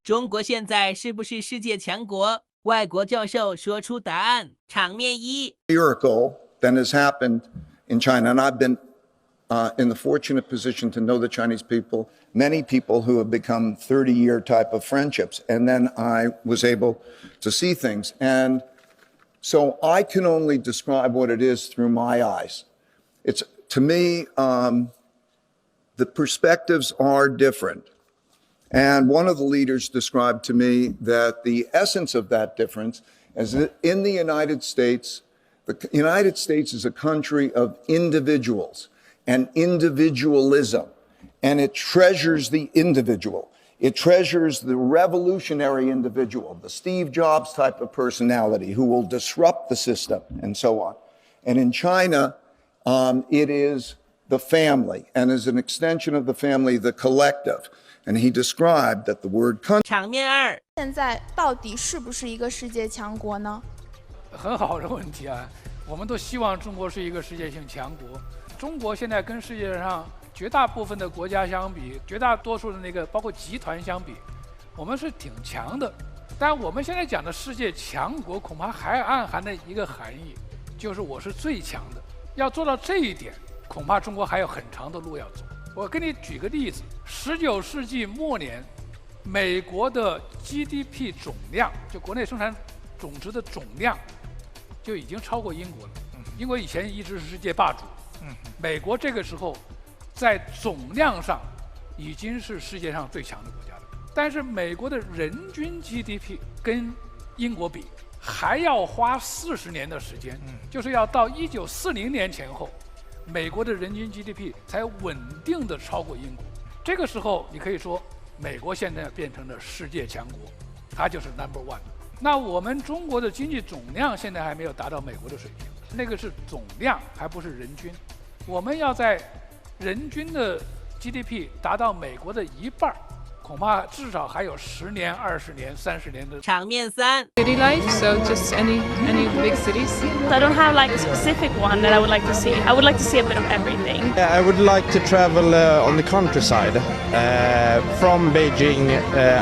中国现在是不是世界强国？外国教授说出答案。场面一 miracle that has happened in China, and I've been in the fortunate position to know the Chinese people, many people who have become 30-year type of friendships, and then I was able to see things. And so I can only describe what it is through my eyes. It's, to me, the perspectives are different. And one of the leaders described to me that the essence of that difference is that in the United States is a country of individuals and individualism, and it treasures the individual. It treasures the revolutionary individual, the Steve Jobs type of personality who will disrupt the system and so on. And in China, it is the family, and as an extension of the family, the collective. And he described that the word country. 场面二，现在到底是不是一个世界强国呢？很好的问题啊，我们都希望中国是一个世界性强国。中国现在跟世界上绝大部分的国家相比，绝大多数的包括集团相比，我们是挺强的。但我们现在讲的世界强国，恐怕还暗含的一个含义，就是我是最强的。要做到这一点，恐怕中国还有很长的路要走。我给你举个例子，19世纪末年，美国的 GDP 总量，就国内生产总值的总量，就已经超过英国了。英国以前一直是世界霸主，美国这个时候在总量上已经是世界上最强的国家了。但是美国的人均 GDP 跟英国比，还要花40年的时间，就是要到1940年前后。美国的人均 GDP 才稳定的超过英国，这个时候你可以说，美国现在变成了世界强国，它就是 No.1。那我们中国的经济总量现在还没有达到美国的水平，那个是总量，还不是人均。我们要在人均的 GDP 达到美国的一半，恐怕至少还有10年、20年、30年的。场面三 City life, so just any of the big cities. I don't have like a specific one that I would like to see. I would like to see a bit of everything. Yeah, I would like to travel on the countryside, from Beijing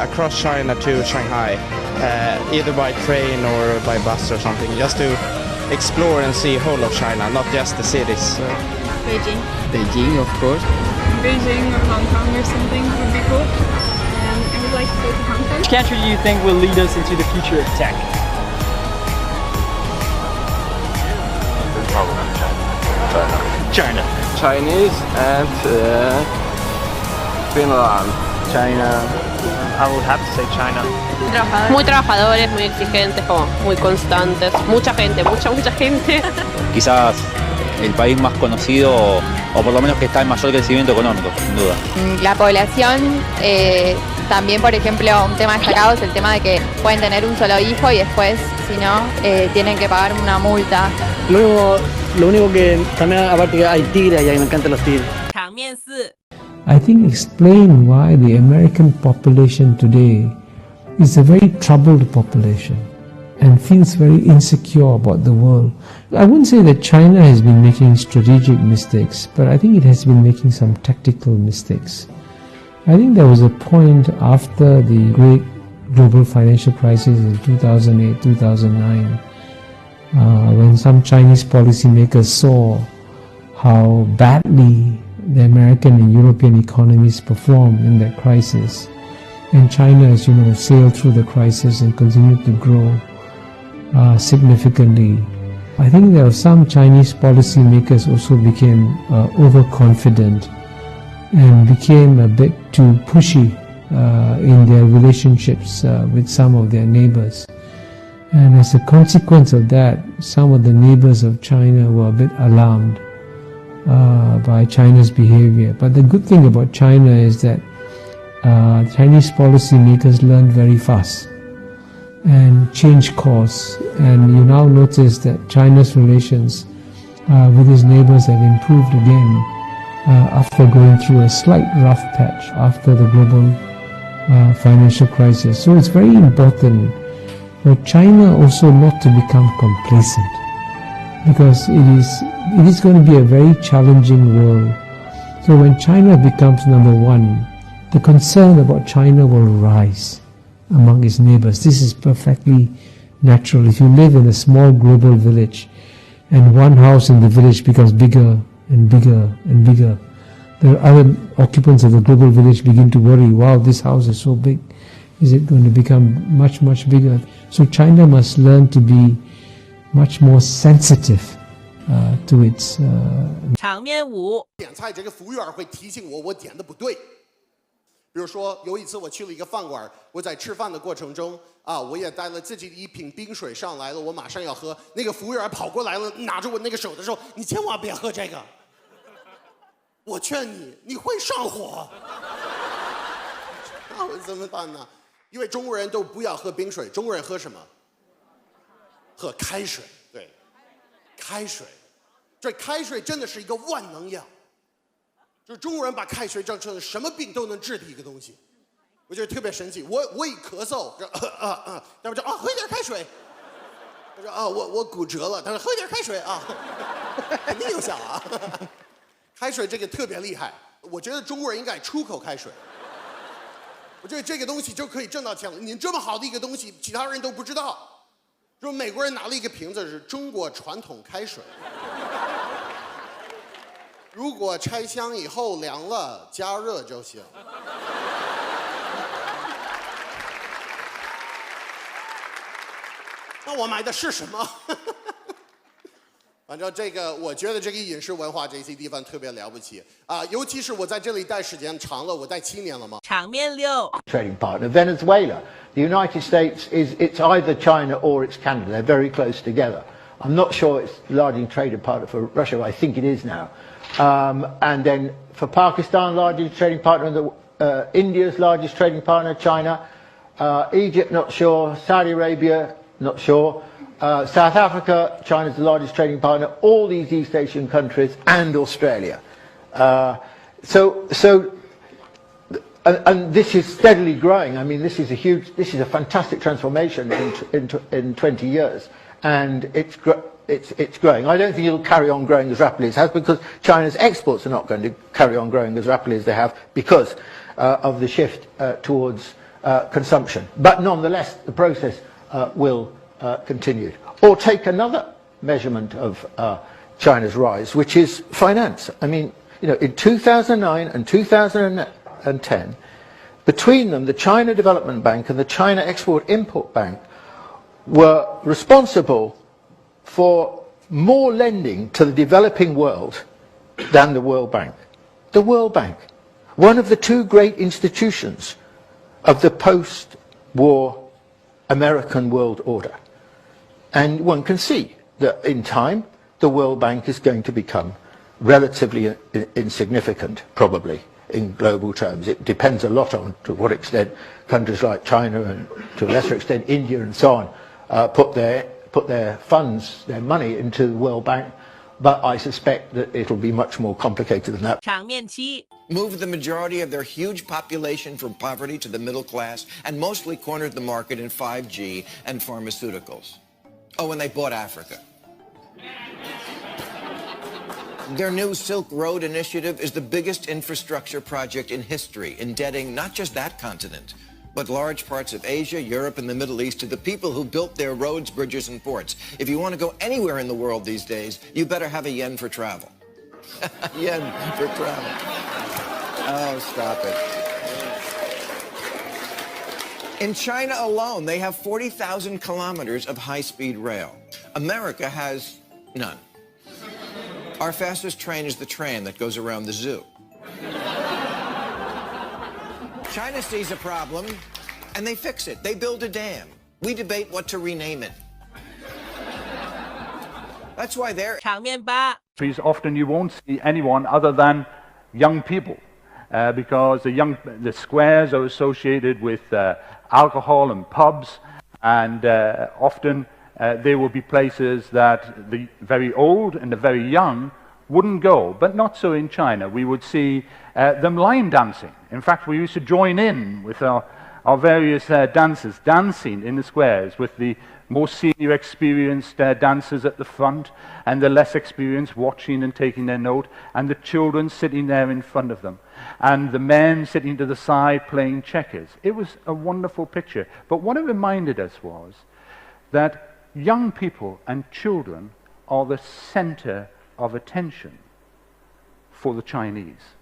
across China to Shanghai, either by train or by bus or something, just to explore and see whole of China, not just the cities. Beijing. Beijing, of course. Beijing or Hong Kong or something would be cool. I would like to go to Hong Kong. Which country do you think will lead us into the future of tech? China. Chinese and Finland. China. I would have to say China. Muy trabajadores, muy exigentes, como muy constantes. Mucha gente. Quizás el país más conocido o por lo menos que está en mayor crecimiento económico, sin duda. La población, también por ejemplo un tema destacado es el tema de que pueden tener un solo hijo y después si no tienen que pagar una multa. Lo único que también aparte que hay tigres allá y me encantan los tigres. 场面四 I think explain why the American population today is a very troubled population and feels very insecure about the world. I wouldn't say that China has been making strategic mistakes, but I think it has been making some tactical mistakes. I think there was a point after the great global financial crisis in 2008, 2009, when some Chinese policymakers saw how badly the American and European economies performed in that crisis. And China, as you know, sailed through the crisis and continued to grow significantly. I think there were some Chinese policymakers also became overconfident and became a bit too pushy in their relationships with some of their neighbors. And as a consequence of that, some of the neighbors of China were a bit alarmed by China's behavior. But the good thing about China is that Chinese policymakers learned very fast and changed course, and you now notice that China's relations with its neighbors have improved again after going through a slight rough patch after the global financial crisis. So it's very important for China also not to become complacent, because it is going to be a very challenging world. So when China becomes number one, the concern about China will rise. among its neighbors. This is perfectly natural. If you live in a small global village and one house in the village becomes bigger and bigger and bigger, the other occupants of the global village begin to worry, wow, this house is so big. Is it going to become much, much bigger? So China must learn to be much more sensitive to its 场面5，点菜这个服务员会提醒我点的不对。比如说有一次我去了一个饭馆，我在吃饭的过程中我也带了自己的一瓶冰水上来了，我马上要喝，那个服务员跑过来了，拿着我那个手的时候，你千万别喝这个。我劝你，你会上火。那我怎么办呢？因为中国人都不要喝冰水，中国人喝什么？喝开水。对，开水。这开水真的是一个万能药，就是中国人把开水当成什么病都能治的一个东西，我觉得特别神奇。我一咳嗽，他们说喝一点开水。他说我骨折了，他说喝一点开水肯定有效开水这个特别厉害，我觉得中国人应该出口开水。我觉得这个东西就可以挣到钱了。你这么好的一个东西，其他人都不知道。说美国人拿了一个瓶子是中国传统开水，如果拆箱以后凉了，加热就行。那我买的是什么？反正这个，我觉得这个饮食文化这些地方特别了不起尤其是我在这里待时间长了，我待7年了嘛。场面6， trading partner. Venezuela, the United States it's either China or it's Canada. They're very close together. I'm not sure it's the largest trading partner for Russia. I think it is now. And then for Pakistan, largest trading partner. India's largest trading partner, China. Egypt, not sure. Saudi Arabia, not sure. South Africa, China's the largest trading partner, all these East Asian countries, and Australia. And this is steadily growing. I mean, this is a fantastic transformation in 20 years, and it's growing. I don't think it'll carry on growing as rapidly as it has, because China's exports are not going to carry on growing as rapidly as they have because of the shift towards consumption. But nonetheless, the process will continued. Or take another measurement of China's rise, which is finance. I mean, in 2009 and 2010, between them, the China Development Bank and the China Export-Import Bank were responsible for more lending to the developing world than the World Bank. The World Bank, one of the two great institutions of the post-war American world order. And one can see that in time, the World Bank is going to become relatively insignificant, probably, in global terms. It depends a lot on to what extent countries like China and to a lesser extent India and so on put their funds, their money into the World Bank. But I suspect that it'll be much more complicated than that. 场面7， Moved the majority of their huge population from poverty to the middle class, and mostly cornered the market in 5G and pharmaceuticals. Oh, and they bought Africa. Their new Silk Road initiative is the biggest infrastructure project in history, indebting not just that continent, but large parts of Asia, Europe, and the Middle East to the people who built their roads, bridges, and ports. If you want to go anywhere in the world these days, you better have a yen for travel. Yen for travel. Oh, stop it. In China alone, they have 40,000 kilometers of high-speed rail. America has none. Our fastest train is the train that goes around the zoo. China sees a problem, and they fix it. They build a dam. We debate what to rename it. That's why they're... 场面8， Often you won't see anyone other than young people, because the squares are associated with alcohol and pubs, and often they will be places that the very old and the very young wouldn't go, but not so in China. We would see them line dancing. In fact, we used to join in with our various dancers dancing in the squares with the more senior experienced dancers at the front, and the less experienced watching and taking their note, and the children sitting there in front of them, and the men sitting to the side playing checkers. It was a wonderful picture. But what it reminded us was that young people and children are the center of attention for the Chinese.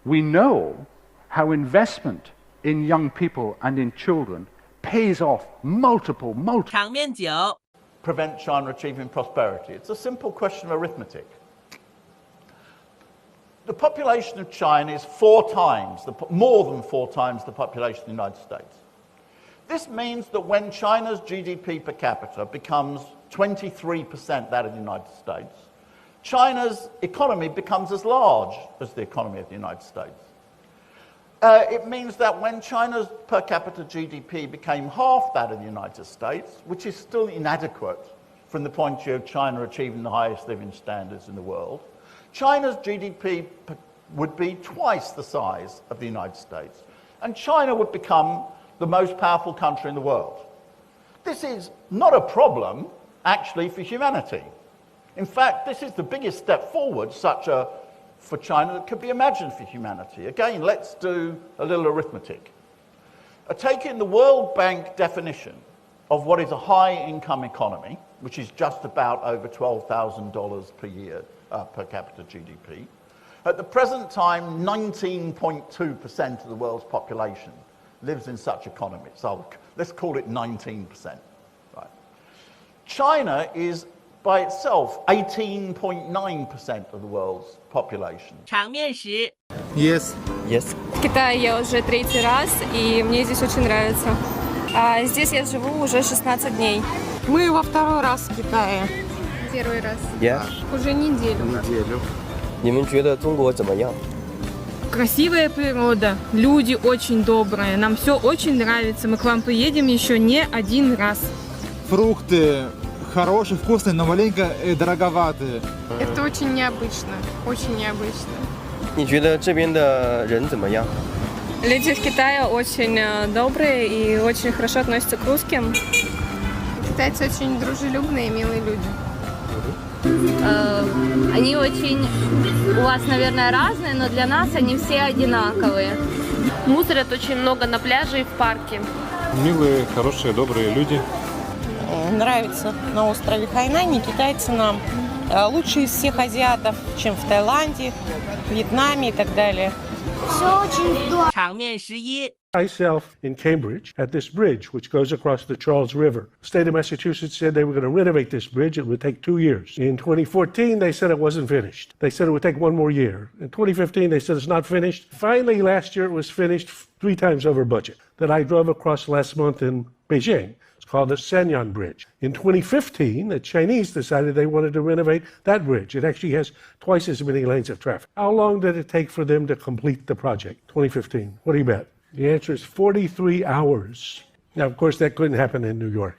We know how investment in young people and in children pays off multiple. 场面9 prevent China achieving prosperity. It's a simple question of arithmetic. The population of China is more than four times the population of the United States. This means that when China's GDP per capita becomes 23% that of the United States, China's economy becomes as large as the economy of the United States. It means that when China's per capita GDP became half that of the United States, which is still inadequate from the point of view of China achieving the highest living standards in the world, China's GDP would be twice the size of the United States, and China would become the most powerful country in the world. This is not a problem, actually, for humanity. In fact, this is the biggest step forward for China that could be imagined for humanity. Again, let's do a little arithmetic. Taking the World Bank definition of what is a high-income economy, which is just about over $12,000 per year per capita GDP, at the present time, 19.2% of the world's population lives in such economies. So let's call it 19%. Right. China is by itself 18.9% of the world's population. 场面10 Yes. Yes. В Китае я уже 3-й раз, и мне здесь очень нравится. Здесь я живу уже 16 дней. Мы во 2-й раз в Китае. 1-й раз. Yeah. Уже неделю. Неделю. 你们觉得中国怎么样? Красивая природа, люди очень добрые, нам все очень нравится. Мы к вам приедем еще не 1 раз. Фрукты хорошие, вкусные, но маленько дороговатые. Это очень необычно, очень необычно. 你觉得这边的人怎么样? Люди в Китае очень добрые и очень хорошо относятся к русским. Китайцы очень дружелюбные и милые люди. Они очень, у вас, наверное, разные, но для нас они все одинаковые. Мусорят очень много на пляже и в парке. Милые, хорошие, добрые люди. Нравится на острове Хайнань, китайцы нам лучше из всех азиатов, чем в Таиланде, Вьетнаме и так далее. Все очень здорово. 场面11 Myself in Cambridge at this bridge, which goes across the Charles River. The state of Massachusetts said they were going to renovate this bridge. It would take 2 years. In 2014, they said it wasn't finished. They said it would take 1 more year. In 2015, they said it's not finished. Finally, last year, it was finished 3 times over budget. That I drove across last month in Beijing. It's called the Shenyang Bridge. In 2015, the Chinese decided they wanted to renovate that bridge. It actually has twice as many lanes of traffic. How long did it take for them to complete the project? 2015. What do you bet? The answer is 43 hours. Now, of course, that couldn't happen in New York.